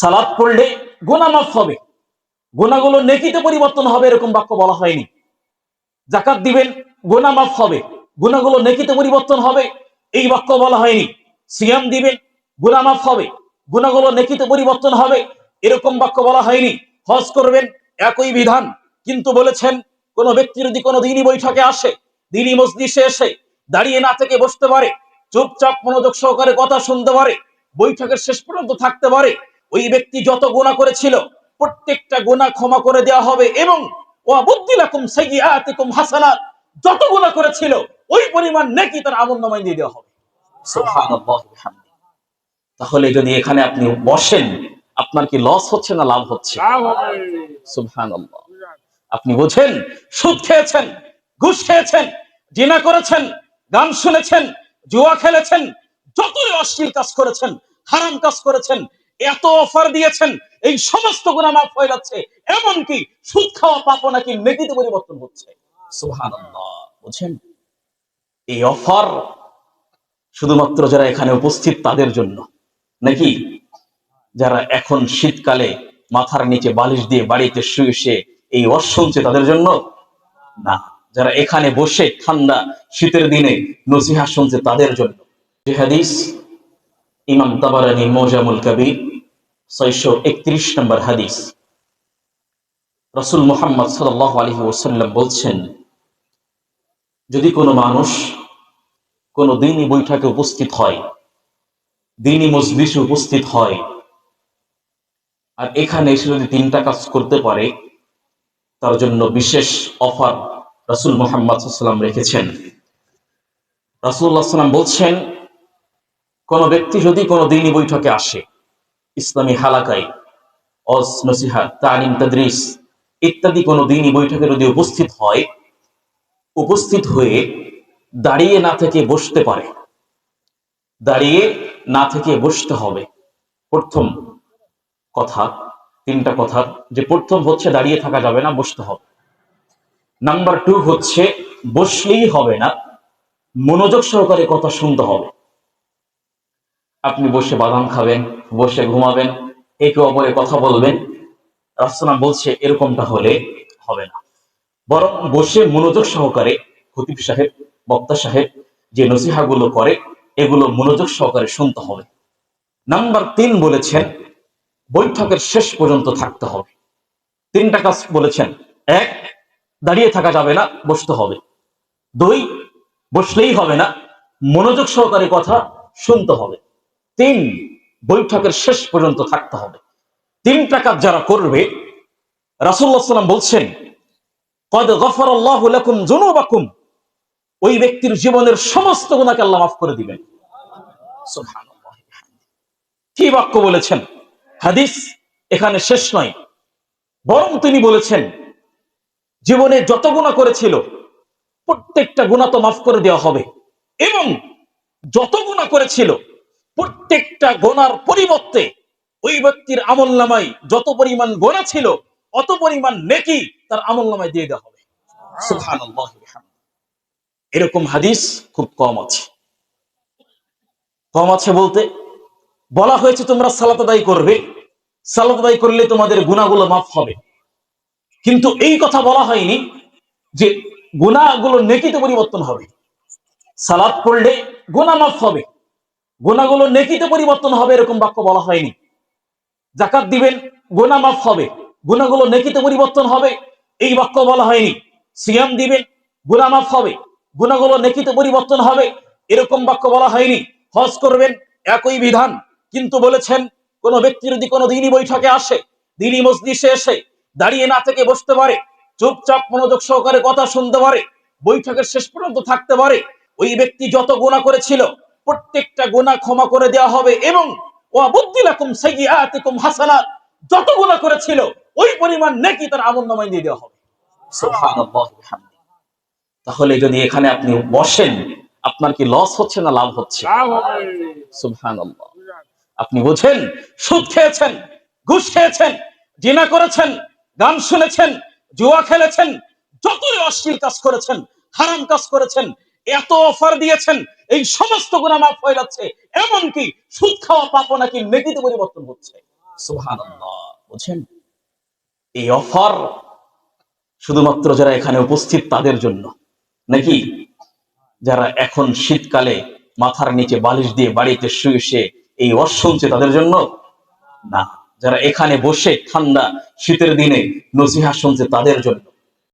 সালাত পড়লে গুনাহ মাফ হবে, গুনাহগুলো নেকিতে পরিবর্তন হবে, এরকম বাক্য বলা হয়নি। যাকাত দিবেন, গুনাহ মাফ হবে, গুনাহগুলো নেকিতে পরিবর্তন হবে, এই বাক্য বলা হয়নি। সিয়াম দিবেন, গুনাহ মাফ হবে, গুনাহগুলো নেকিতে পরিবর্তন হবে, এরকম বাক্য বলা হয়নি। হজ করবেন, একই বিধান, কিন্তু বলেছেন কোন ব্যক্তি যদি কোনো দিনই বৈঠকে আসে, দিনই মজলিসে এসে দাঁড়িয়ে না থেকে বসতে পারে, চুপচাপ মনোযোগ সহকারে কথা শুনতে পারে, বৈঠকের শেষ পর্যন্ত থাকতে পারে, ওই ব্যক্তি যত গুনাহ করেছিল প্রত্যেকটা গুনাহ ক্ষমা করে দেওয়া হবে, এবং ওয়াবুদ্দিলাকুম সাইয়্যাতিকুম হাসানাত, যত গুনাহ করেছিল ওই পরিমাণ নেকি তার আমলনামায় দিয়ে দেওয়া হবে। সুবহানাল্লাহ ওয়া বিহামদিহি। তাহলে যদি এখানে আপনি বসেন, আপনার কি লস হচ্ছে না লাভ হচ্ছে? সুবহানাল্লাহ। আপনি বোঝেন, সুদ খেয়েছেন, ঘুষ খেয়েছেন, জিনা করেছেন, গান শুনেছেন, জুয়া খেলেছেন, যতই অশ্লীল কাজ করেছেন, হারাম কাজ করেছেন, এত অফার দিয়েছেন, এই সমস্ত গুনাহ মাফ হয়ে যাচ্ছে, এমনকি সুদ খাওয়া পাপও নাকি নেকিতে পরিবর্তন হচ্ছে। সুবহানাল্লাহ। বুঝেন, এই অফার শুধুমাত্র যারা এখানে উপস্থিত তাদের জন্য নাকি? যারা এখন শীতকালে মাথার নিচে বালিশ দিয়ে বাড়িতে শুয়ে শুয়ে এই ওয়াজ শুনছে তাদের জন্য না, যারা এখানে বসে ঠান্ডা শীতের দিনে নসিহা শুনছে তাদের জন্য। যে হাদিস ইমাম তাবারানী মুজামুল কবির 631 নম্বর হাদিস, রাসূল মুহাম্মদ সাল্লাল্লাহু আলাইহি ওয়াসাল্লাম বলছেন, যদি কোনো মানুষ কোনো দিনই বৈঠকে উপস্থিত হয়, দিনই মজলিসে উপস্থিত হয়, আর এখানে এসে যদি 3টা কাজ করতে পারে, তার জন্য বিশেষ অফার রাসূল মুহাম্মদ সাল্লাল্লাহু আলাইহি ওয়াসাল্লাম রেখেছেন। রাসূলুল্লাহ সাল্লাল্লাহু আলাইহি ওয়াসাল্লাম বলছেন, কোন ব্যক্তি যদি কোনো দিনই বৈঠকে আসে, ইসলামী হালাকায় ওয়াজ নসিহত তালিম তাদরিস ইত্যাদি কোনো দিনই বৈঠকে যদি উপস্থিত হয়, উপস্থিত হয়ে দাঁড়িয়ে না থেকে বসতে পারে, দাঁড়িয়ে না থেকে বসতে হবে। প্রথম কথা, 3টা কথা, যে প্রথম হচ্ছে দাঁড়িয়ে থাকা যাবে না, বসতে হবে। নাম্বার 2 হচ্ছে বসলেই হবে না, মনোযোগ সহকারে কথা শুনতে হবে। আপনি বসে বাদাম খাবেন, বসে ঘুমাবেন, একে অপরে কথা বলবেন, রাসূল বলছে এরকমটা হলে হবে না, বরং বসে মনোযোগ সহকারে খতিব সাহেব, বক্তা সাহেব যে নসিহাগুলো করে এগুলো মনোযোগ সহকারে শুনতে হবে। নাম্বার 3 বলেছেন বৈঠকের শেষ পর্যন্ত থাকতে হবে। 3টা কাজ বলেছেন। 1, দাঁড়িয়ে থাকা যাবে না, বসতে হবে। 2, বসলেই হবে না, মনোযোগ সহকারে কথা শুনতে হবে। 3, বৈঠকের শেষ পর্যন্ত থাকতে হবে। 3টা কাজ যারা করবে, রাসূলুল্লাহ সাল্লাল্লাহু আলাইহি ওয়াসাল্লাম বলছেন, ক্বাদ গফারাল্লাহু লাকুম যুনুবাকুম, ওই ব্যক্তির জীবনের সমস্ত গুনাহকে আল্লাহ মাফ করে দিবেন। সুবহানাল্লাহ। কি বাক্য বলেছেন! হাদিস এখানে শেষ নয়, বরং তিনি বলেছেন জীবনে যত গুনাহ করেছিল প্রত্যেকটা গুনাহ তো মাফ করে দেওয়া হবে, এবং যত গুনাহ করেছিল প্রত্যেকটা গুনার পরিবর্তে ওই ব্যক্তির আমলনামায় যত পরিমাণ গুনাহ ছিল অত পরিমাণ নেকি তার আমলনামায় দিয়ে দেওয়া হবে। সুবহানাল্লাহ। এরকম হাদিস খুব কম আছে। কম আছে বলতে বলা হয়েছে তোমরা সালাত আদায় করবে, সালাত আদায় করলে তোমাদের গুনাহগুলো মাফ হবে, কিন্তু এই কথা বলা হয়নি যে গুনাহগুলো নেকিতে পরিবর্তন হবে। সালাত পড়লে গুনাহ মাফ হবে, গুনাহগুলো নেকিতে পরিবর্তন হবে, এরকম বাক্য বলা হয়নি। যাকাত দিবেন, গুনাহ মাফ হবে, গুনাহগুলো নেকিতে পরিবর্তন হবে, এই বাক্য বলা হয়নি। সিয়াম দিবেন, গুনাহ মাফ হবে, গুনাহগুলো নেকিতে পরিবর্তন হবে, এরকম বাক্য বলা হয়নি। হজ করবেন, একই বিধান, কিন্তু বলেছেন কোন ব্যক্তি যদি কোনো দিনই বৈঠকে আসে, দিনই মজলিসে এসে দাঁড়িয়ে না থেকে বসতে পারে, চুপচাপ মনোযোগ সহকারে কথা শুনতে পারে, বৈঠকের শেষ পর্যন্ত থাকতে পারে, ওই ব্যক্তি যত গুনাহ করেছিল প্রত্যেকটা গুনাহ ক্ষমা করে দেওয়া হবে, এবং ওয়াবুদ্দিলাকুম সাইয়্যাতিকুম হাসানাত, যত গুনাহ করেছিল ওই পরিমাণ নেকি তার আমলনামায় দিয়ে দেওয়া হবে। সুবহানাল্লাহ ওয়া বিহামদিহি। তাহলে যদি এখানে আপনি বসেন, আপনার কি লস হচ্ছে না লাভ হচ্ছে? সুবহানাল্লাহ। আপনি বোঝেন, সুদ খেয়েছেন, ঘুষ খেয়েছেন, জিনা করেছেন, গান শুনেছেন, জুয়া খেলেছেন, যতই অশ্লীল কাজ করেছেন, হারাম কাজ করেছেন, এত অফার দিয়েছেন, এই সমস্ত গুনাহ মাফ হয়ে যাচ্ছে, এমনকি সুদ খাওয়া পাপও নাকি নেকিতে পরিবর্তন হচ্ছে। সুবহানাল্লাহ। বুঝছেন, এই অফার শুধুমাত্র যারা এখানে উপস্থিত তাদের জন্য নাকি? যারা এখন শীতকালে মাথার নিচে বালিশ দিয়ে বাড়িতে শুয়ে শুয়ে এই ওয়াজ শুনছে তাদের জন্য না, যারা এখানে বসে ঠান্ডা শীতের দিনে নসিহত শুনছে তাদের জন্য।